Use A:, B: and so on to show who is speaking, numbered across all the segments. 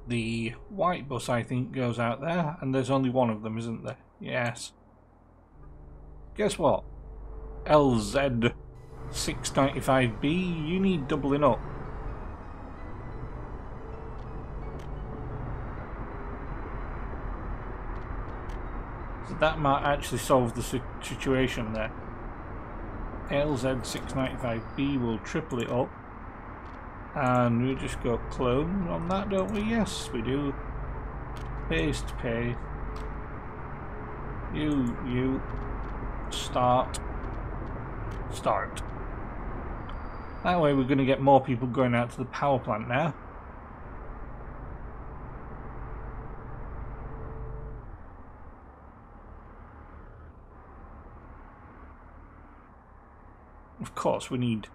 A: The white bus, I think, goes out there, and there's only one of them, isn't there? Yes. Guess what? LZ 695B, you need doubling up. So that might actually solve the situation there. LZ 695B will triple it up. And we just go clone on that, don't we? Yes, we do. Paste, paste. You. Start. Start. That way we're going to get more people going out to the power plant now. Of course, we need...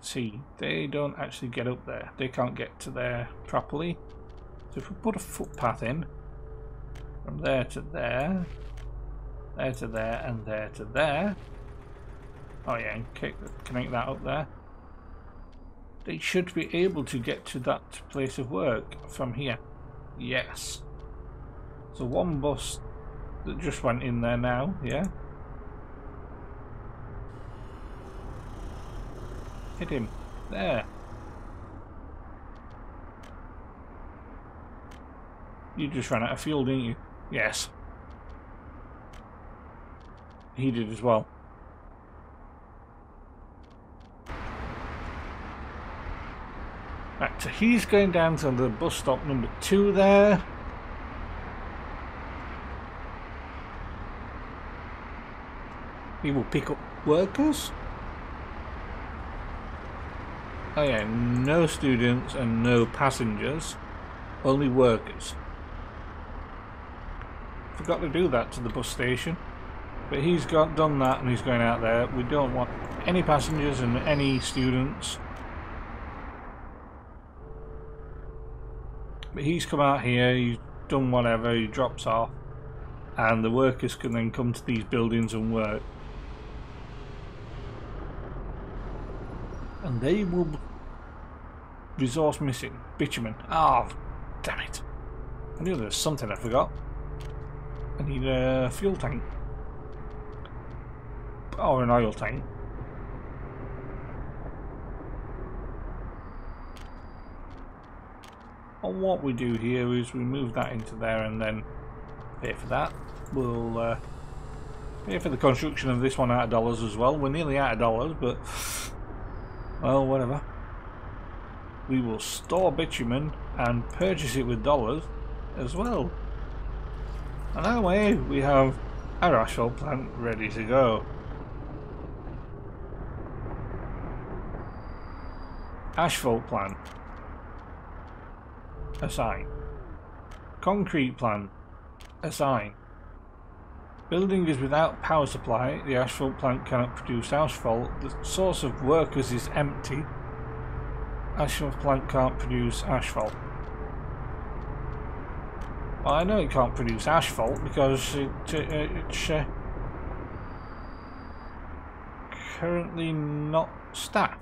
A: See, they don't actually get up there. They can't get to there properly. So if we put a footpath in, from there to there, there to there, and there to there. Oh yeah, and connect that up there. They should be able to get to that place of work from here. Yes. So one bus that just went in there now, yeah. Hit him. There. You just ran out of fuel, didn't you? Yes. He did as well. Right, so he's going down to the bus stop number 2 there. He will pick up workers. Oh yeah, no students and no passengers, only workers. Forgot to do that to the bus station, but he's done that and he's going out there. We don't want any passengers and any students. But he's come out here, he's done whatever, he drops off, and the workers can then come to these buildings and work. And they will... Resource missing. Bitumen. Oh, damn it. I knew there was something I forgot. I need a fuel tank. Or an oil tank. And what we do here is we move that into there and then pay for that. We'll pay for the construction of this one out of dollars as well. We're nearly out of dollars, but well, whatever. We will store bitumen and purchase it with dollars as well. And that way we have our asphalt plant ready to go. Asphalt plant. Assign. Concrete plant. Assign. Building is without power supply. The asphalt plant cannot produce asphalt. The source of workers is empty. Asphalt plant can't produce asphalt. Well, I know it can't produce asphalt because it's currently not staffed.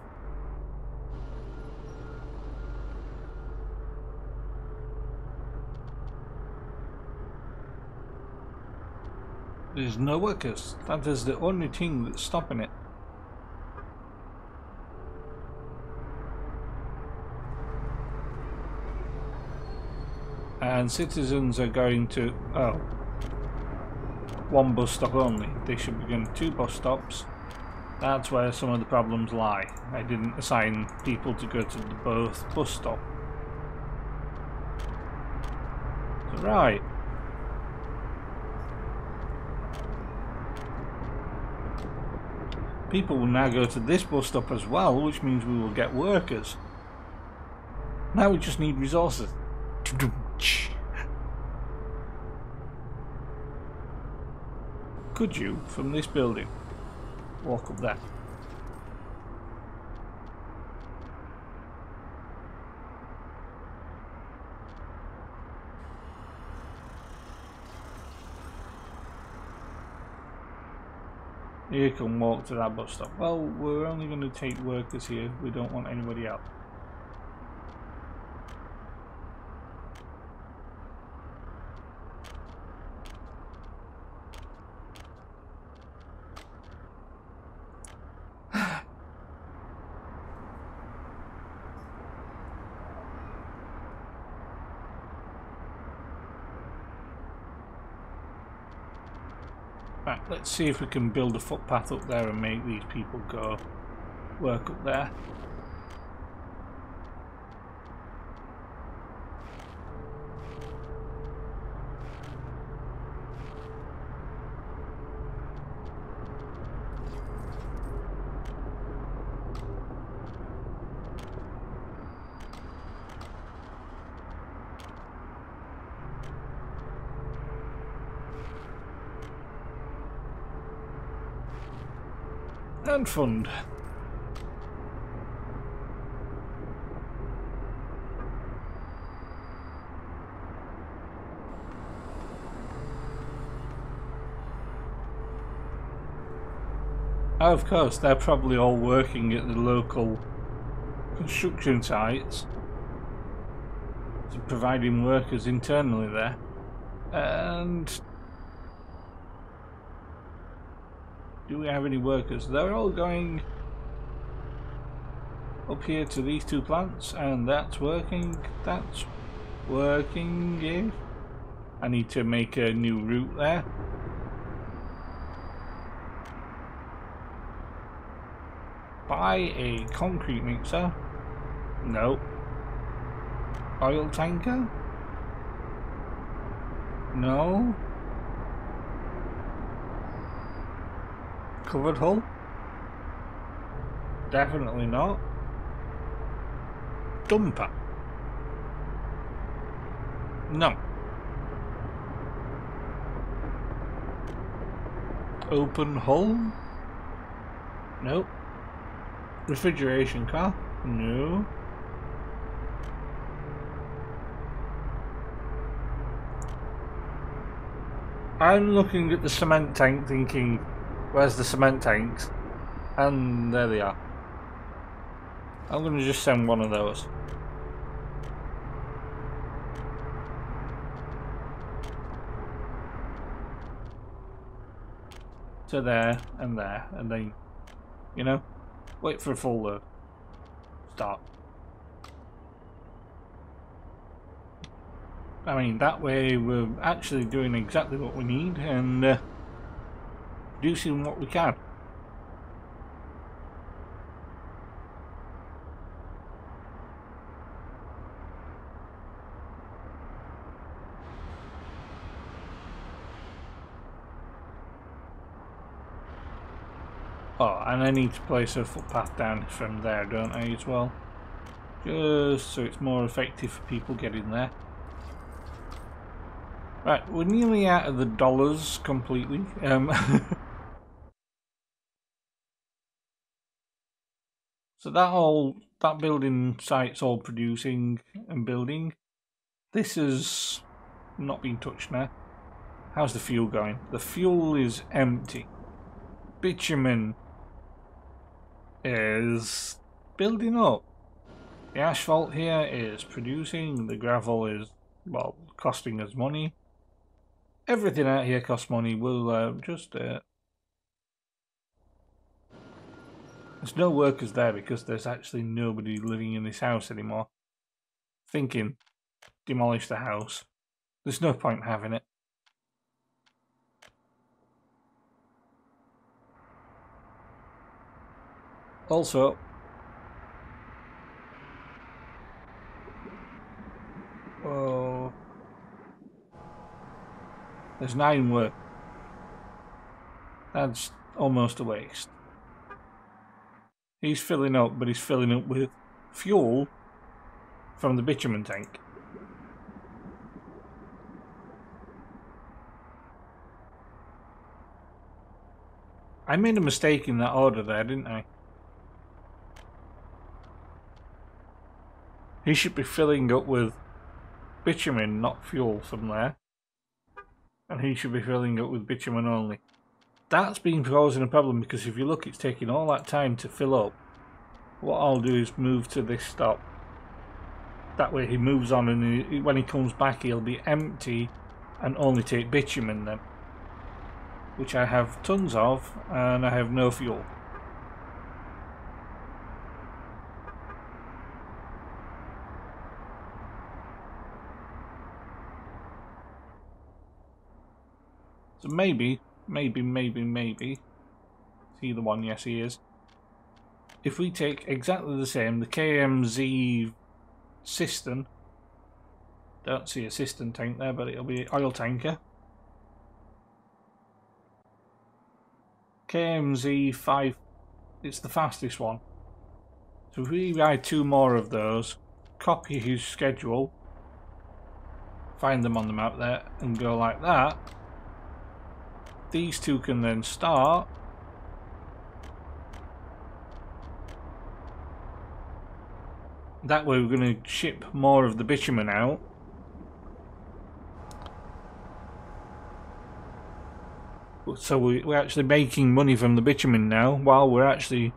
A: There's no workers. That is the only thing that's stopping it. And citizens are going to... Oh. One bus stop only. They should be going to 2 bus stops. That's where some of the problems lie. I didn't assign people to go to both bus stops. Right. People will now go to this bus stop as well, which means we will get workers. Now we just need resources. Could you, from this building, walk up there? You can walk to that bus stop. Well, we're only going to take workers here. We don't want anybody else. Right, let's see if we can build a footpath up there and make these people go work up there. And fund. Of course, they're probably all working at the local construction sites, so providing workers internally there. And do we have any workers? They're all going up here to these two plants, and that's working. That's working. Yeah. I need to make a new route there. Buy a concrete mixer. No. Oil tanker. No. Covered hull? Definitely not. Dumper? No. Open hull? Nope. Refrigeration car? No. I'm looking at the cement tank thinking, where's the cement tanks? And there they are. I'm going to just send one of those. To there, and then, you know, wait for a full load. Start. I mean, that way we're actually doing exactly what we need and producing what we can. Oh, and I need to place a footpath down from there, don't I, as well? Just so it's more effective for people getting there. Right, we're nearly out of the dollars completely. So that building site's all producing and building. This has not been touched now. How's the fuel going? The fuel is empty. Bitumen is building up. The asphalt here is producing. The gravel is, well, costing us money. Everything out here costs money. We'll just... there's no workers there because there's actually nobody living in this house anymore. Thinking, demolish the house. There's no point having it. Also, oh, there's 9 work. That's almost a waste. He's filling up, but he's filling up with fuel from the bitumen tank. I made a mistake in that order there, didn't I? He should be filling up with bitumen, not fuel from there. And he should be filling up with bitumen only. That's been causing a problem because if you look, it's taking all that time to fill up. What I'll do is move to this stop. That way he moves on, and when he comes back he'll be empty and only take bitumen then. Which I have tons of, and I have no fuel. So maybe maybe. Is he the one? Yes, he is. If we take exactly the same, the KMZ cistern, don't see a cistern tank there, but it'll be oil tanker. KMZ 5, it's the fastest one. So if we ride 2 more of those, copy his schedule, find them on the map there, and go like that, these 2 can then start. That way we're going to ship more of the bitumen out. So we're actually making money from the bitumen now, while we're actually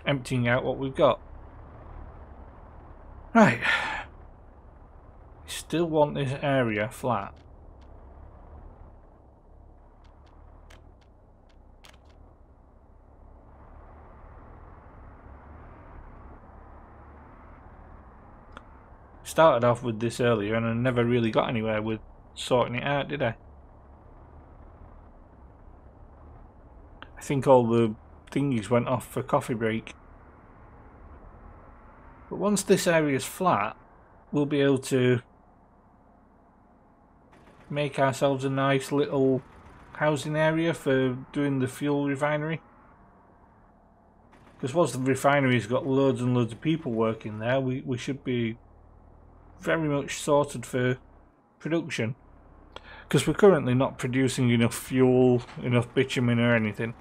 A: emptying out what we've got. Right. Still want this area flat. Started off with this earlier and I never really got anywhere with sorting it out, did I? I think all the thingies went off for coffee break. But once this area is flat, we'll be able to make ourselves a nice little housing area for doing the fuel refinery. Because once the refinery's got loads and loads of people working there, we should be very much sorted for production. Because we're currently not producing enough fuel, enough bitumen or anything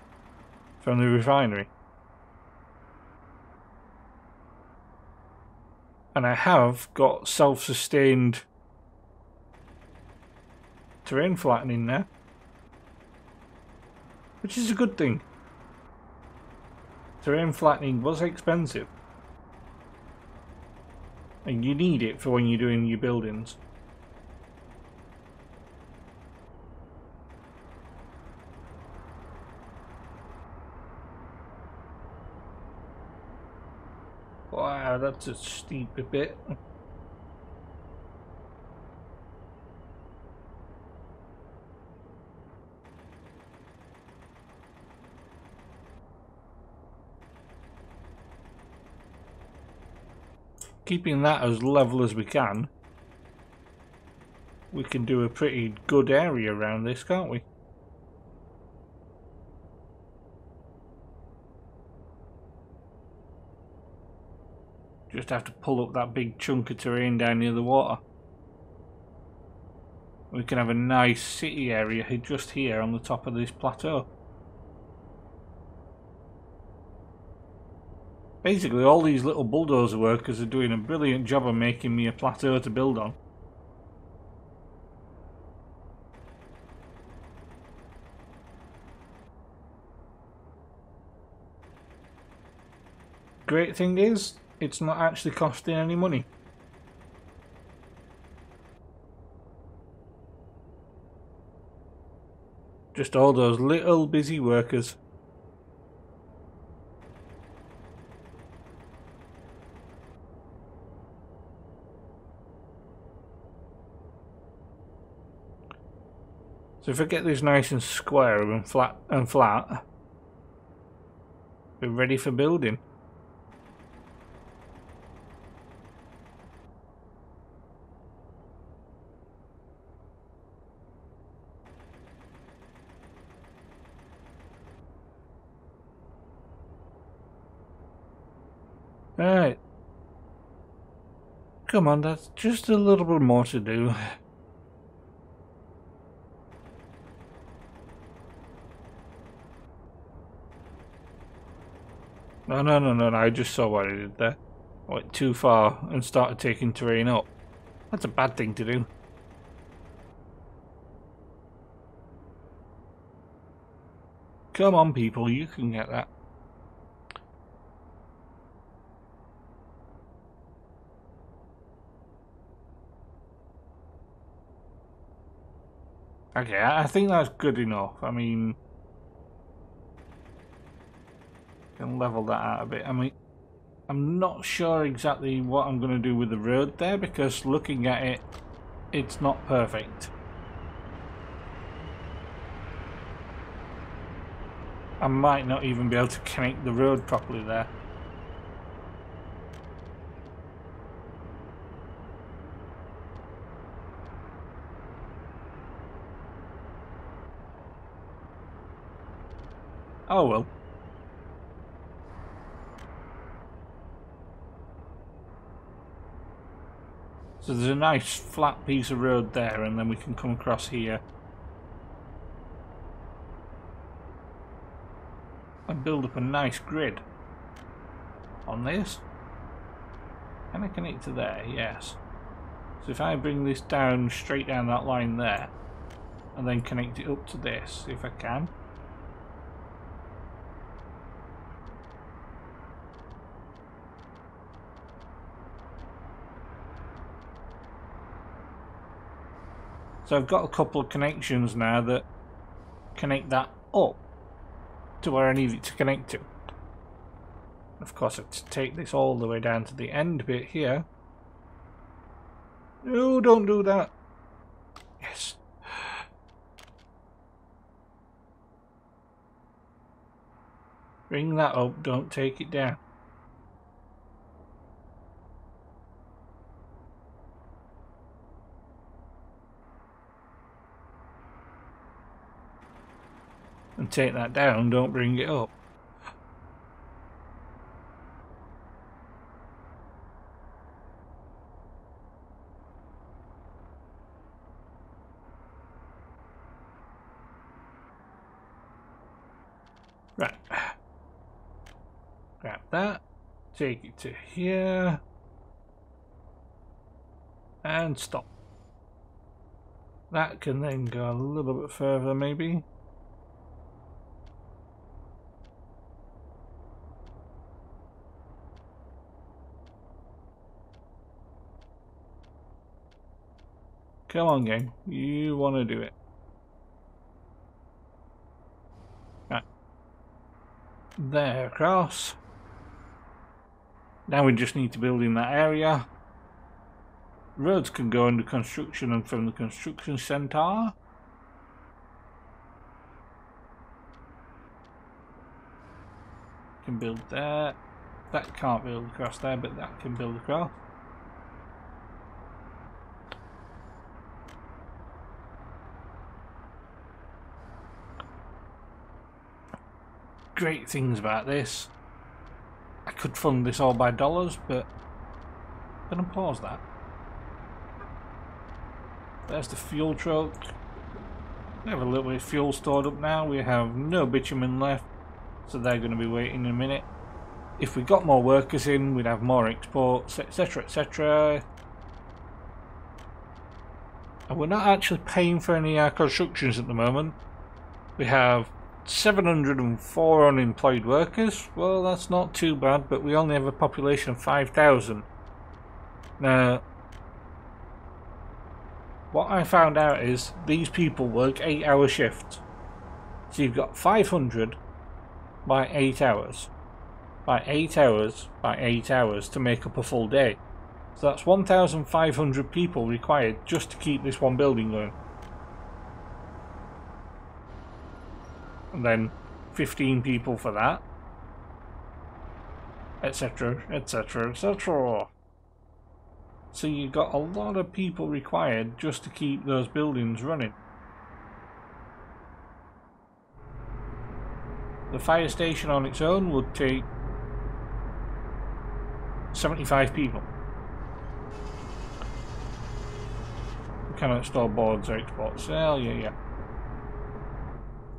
A: from the refinery. And I have got self-sustained terrain flattening now, which is a good thing. Terrain flattening was expensive, and you need it for when you're doing your buildings. Wow, that's a steep bit. Keeping that as level as we can do a pretty good area around this, can't we? Just have to pull up that big chunk of terrain down near the water. We can have a nice city area just here on the top of this plateau. Basically, all these little bulldozer workers are doing a brilliant job of making me a plateau to build on. Great thing is, it's not actually costing any money. Just all those little busy workers. So if I get this nice and square and flat, we're ready for building. Right. Come on, that's just a little bit more to do. No, I just saw what I did there. I went too far and started taking terrain up. That's a bad thing to do. Come on, people, you can get that. Okay, I think that's good enough. I mean, can level that out a bit. I mean, I'm not sure exactly what I'm going to do with the road there, because looking at it, it's not perfect. I might not even be able to connect the road properly there. Oh well. So there's a nice flat piece of road there, and then we can come across here and build up a nice grid on this. Can I connect to there? Yes. So if I bring this down straight down that line there and then connect it up to this, if I can. So I've got a couple of connections now that connect that up to where I need it to connect to. Of course, I have to take this all the way down to the end bit here. No, don't do that. Yes. Bring that up, don't take it down. And take that down, don't bring it up. Right. Grab that, take it to here, and stop. That can then go a little bit further maybe. Come on, gang. You want to do it. Right. There across. Now we just need to build in that area. Roads can go under construction and from the construction centre. Can build there. That can't build across there, but that can build across. Great things about this. I could fund this all by dollars, but I'm going to pause that. There's the fuel truck. We have a little bit of fuel stored up now. We have no bitumen left, so they're going to be waiting in a minute. If we got more workers in, we'd have more exports, etc, etc. And we're not actually paying for any constructions at the moment. We have 704 unemployed workers. Well, that's not too bad, but we only have a population of 5,000. Now, what I found out is these people work 8-hour shifts. So you've got 500 by 8 hours. By 8 hours by 8 hours to make up a full day. So that's 1,500 people required just to keep this one building going. And then 15 people for that, etc, etc, etc. So you've got a lot of people required just to keep those buildings running. The fire station on its own would take 75 people. We cannot store boards or exports. Well, yeah.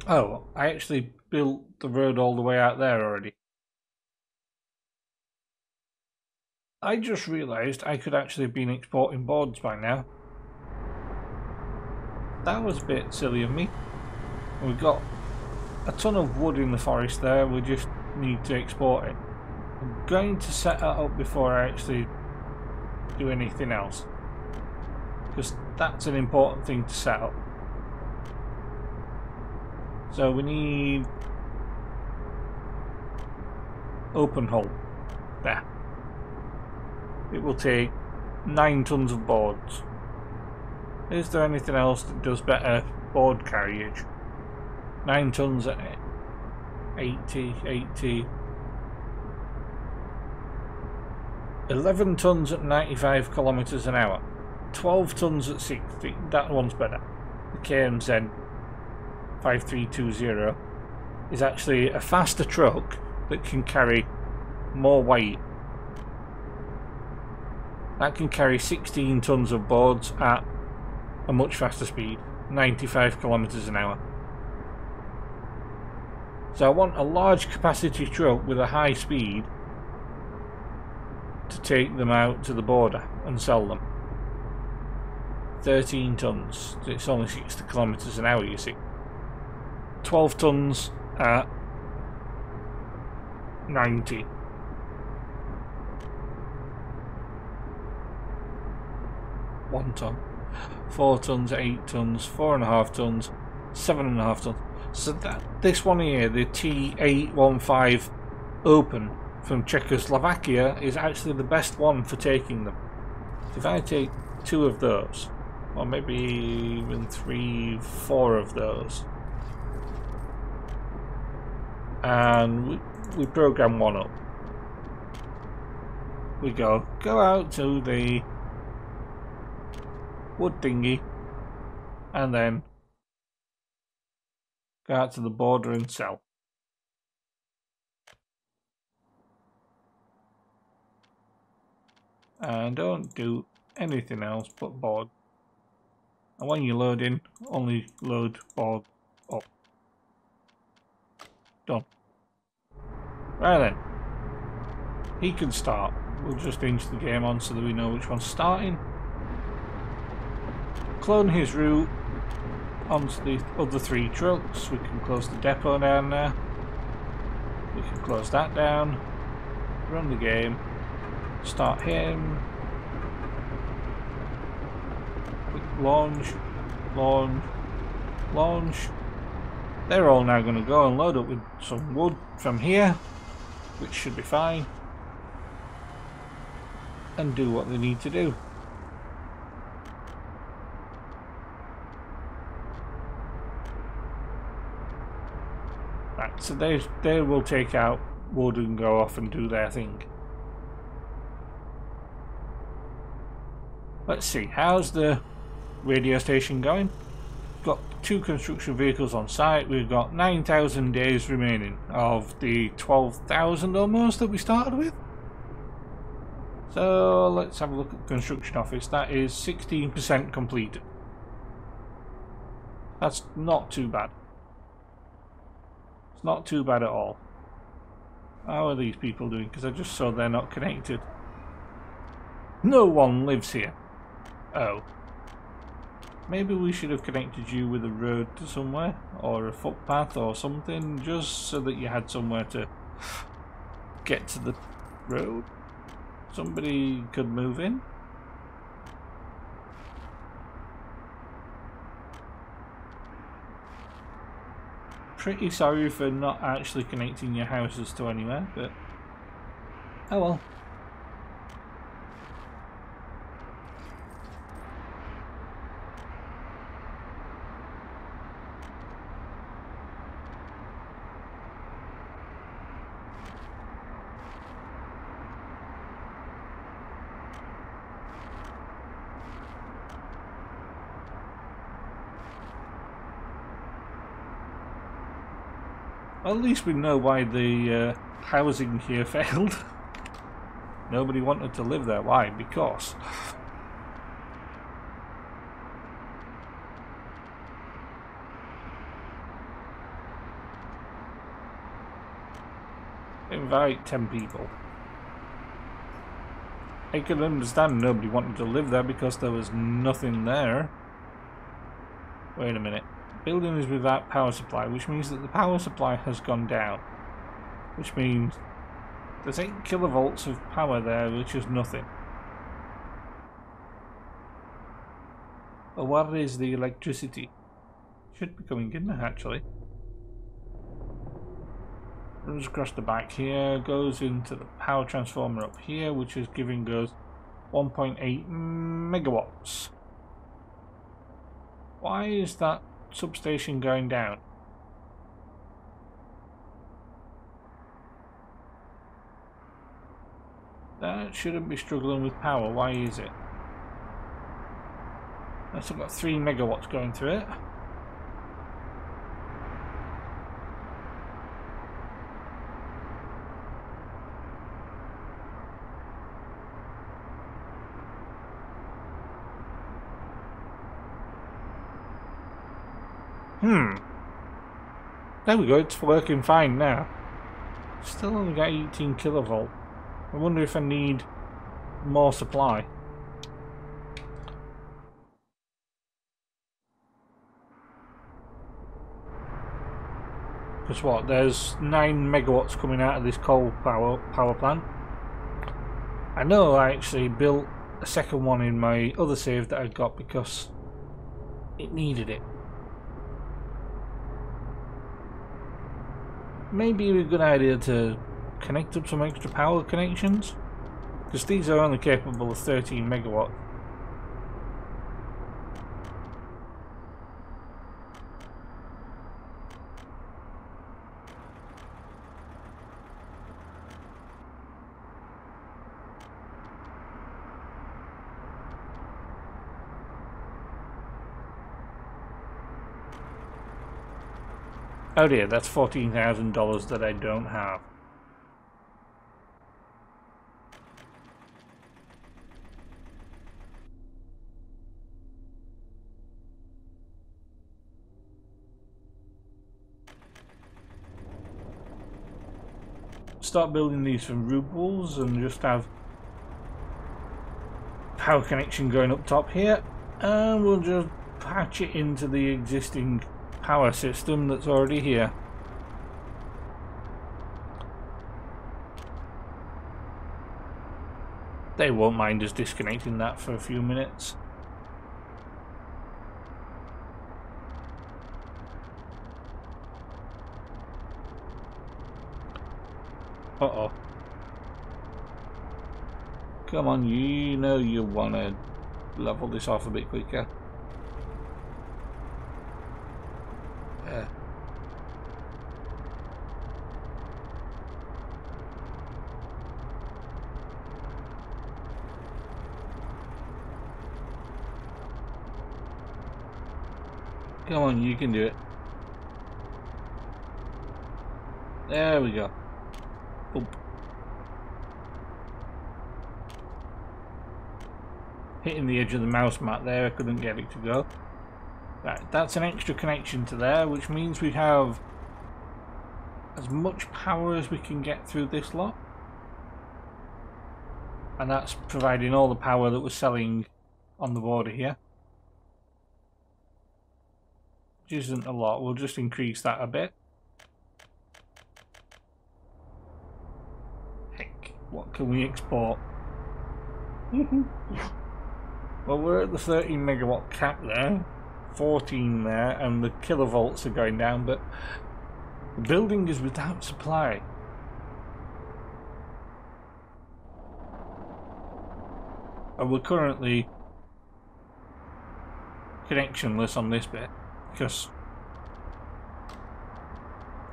A: Oh, I actually built the road all the way out there already. I just realised I could actually have been exporting boards by now. That was a bit silly of me. We've got a ton of wood in the forest there, we just need to export it. I'm going to set that up before I actually do anything else, because that's an important thing to set up. So we need open hole there. It will take 9 tons of boards. Is there anything else that does better board carriage? 9 tons at 80, 80. 11 tons at 95 kilometers an hour. 12 tons at 60. That one's better. The KMZ 5320 is actually a faster truck that can carry more weight. That can carry 16 tons of boards at a much faster speed, 95 kilometers an hour. So I want a large capacity truck with a high speed to take them out to the border and sell them. 13 tons. It's only 60 kilometers an hour, you see. 12 tons at 90. 1 ton. 4 tons, 8 tons, 4.5 tons, 7.5 tons. So this one here, the T815 Open from Czechoslovakia, is actually the best one for taking them. If I take 2 of those, or maybe even 3, 4 of those, and we program one up, we go out to the wood thingy, and then go out to the border and sell. And don't do anything else but board. And when you load in, only load board up. Done. Right then. He can start. We'll just inch the game on so that we know which one's starting. Clone his route onto the other 3 trucks. We can close the depot down there. We can close that down. Run the game. Start him. Quick launch. Launch. Launch. They're all now going to go and load up with some wood from here, which should be fine, and do what they need to do. Right, so they will take out wood and go off and do their thing. Let's see, how's the radio station going? Got 2 construction vehicles on site. We've got 9,000 days remaining of the 12,000 almost that we started with. So let's have a look at the construction office. That is 16% completed. That's not too bad. It's not too bad at all. How are these people doing? Because I just saw they're not connected. No one lives here. Oh. Maybe we should have connected you with a road to somewhere, or a footpath or something, just so that you had somewhere to get to the road. Somebody could move in. Pretty sorry for not actually connecting your houses to anywhere, but oh well. Well, at least we know why the housing here failed. Nobody wanted to live there. Why? Because invite 10 people. I can understand nobody wanted to live there because there was nothing there. Wait a minute. Building is without power supply, which means that the power supply has gone down. Which means there's 8 kilovolts of power there, which is nothing. But what is the electricity? Should be coming in actually. Runs across the back here, goes into the power transformer up here, which is giving us 1.8 megawatts. Why is that substation going down? That shouldn't be struggling with power. Why is it? That's got 3 megawatts going through it. There we go, it's working fine now. Still only got 18 kilovolt. I wonder if I need more supply. Because what, there's 9 megawatts coming out of this coal power plant. I know I actually built a second one in my other save that I'd got because it needed it. Maybe a good idea to connect up some extra power connections, because these are only capable of 13 megawatts. Oh dear, that's $14,000 that I don't have. Start building these from rubles and just have power connection going up top here, and we'll just patch it into the existing power system that's already here. They won't mind us disconnecting that for a few minutes. Uh-oh. Come on, you know you want to level this off a bit quicker. Yeah. Come on, you can do it. There we go. Oop. Hitting the edge of the mouse mat there, I couldn't get it to go. Right, that's an extra connection to there, which means we have as much power as we can get through this lot. And that's providing all the power that we're selling on the border here. Which isn't a lot, we'll just increase that a bit. Heck, what can we export? Well, we're at the 13 megawatt cap there, 14 there, and the kilovolts are going down, but the building is without supply. And we're currently connectionless on this bit, because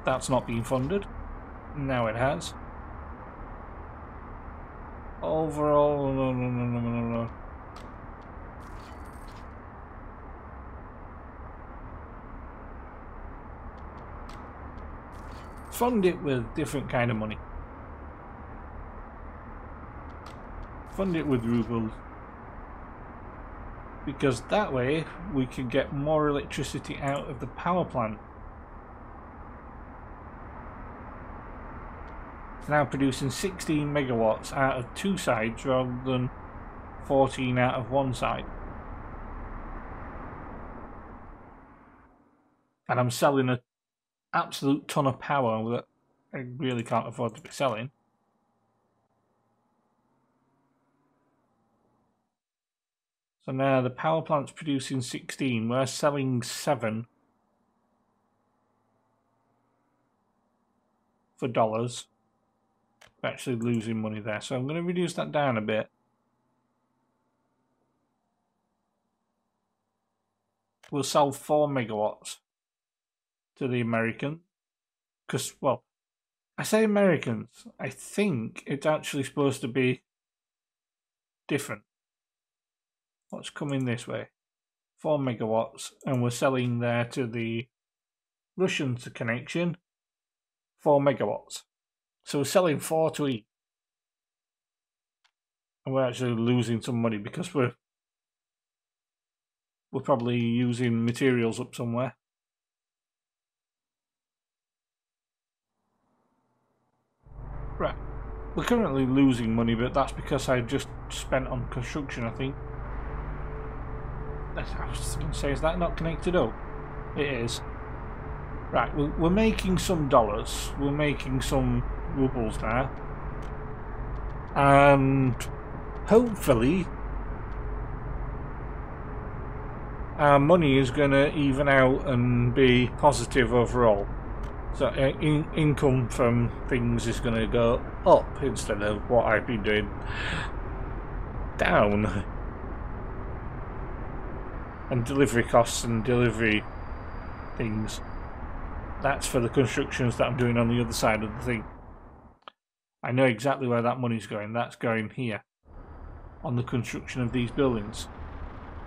A: that's not being funded. Now it has. Overall, no. Fund it with different kind of money. Fund it with rubles. Because that way we can get more electricity out of the power plant. It's now producing 16 megawatts out of two sides rather than 14 out of one side. And I'm selling an absolute ton of power that I really can't afford to be selling. So now the power plant's producing 16, we're selling 7 for dollars. We're actually losing money there, so I'm going to reduce that down a bit. We'll sell 4 megawatts to the American, because, well, I say Americans, I think it's actually supposed to be different. What's coming this way? 4 megawatts, and we're selling there to the Russian connection 4 megawatts. So we're selling 4 to each. And we're actually losing some money because we're probably using materials up somewhere. Right. We're currently losing money, but that's because I've just spent on construction, I think. I was going to say, is that not connected up? It is. Right, we're making some dollars. We're making some rubles now. And hopefully our money is going to even out and be positive overall. So income from things is going to go up instead of what I've been doing down. And delivery costs and delivery things. That's for the constructions that I'm doing on the other side of the thing. I know exactly where that money's going. That's going here. On the construction of these buildings.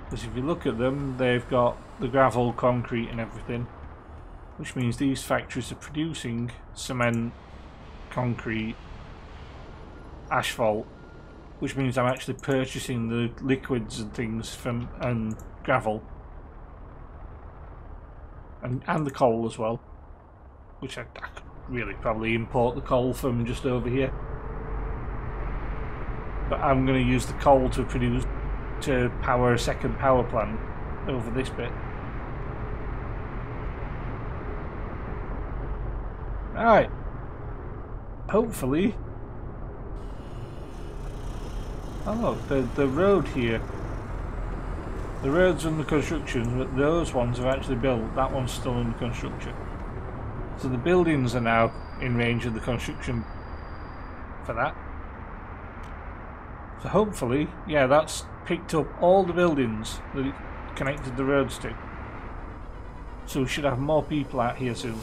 A: Because if you look at them, they've got the gravel, concrete and everything. Which means these factories are producing cement, concrete, asphalt. Which means I'm actually purchasing the liquids and things from and gravel. And the coal as well. Which I could really probably import the coal from just over here. But I'm going to use the coal to power a second power plant over this bit. Right. Hopefully. Oh look, the road here. The roads under construction, but those ones are actually built. That one's still under construction. So the buildings are now in range of the construction for that. So hopefully, yeah, that's picked up all the buildings that it connected the roads to. So we should have more people out here soon.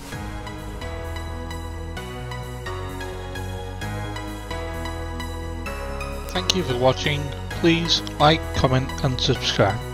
B: Thank you for watching. Please like, comment and subscribe.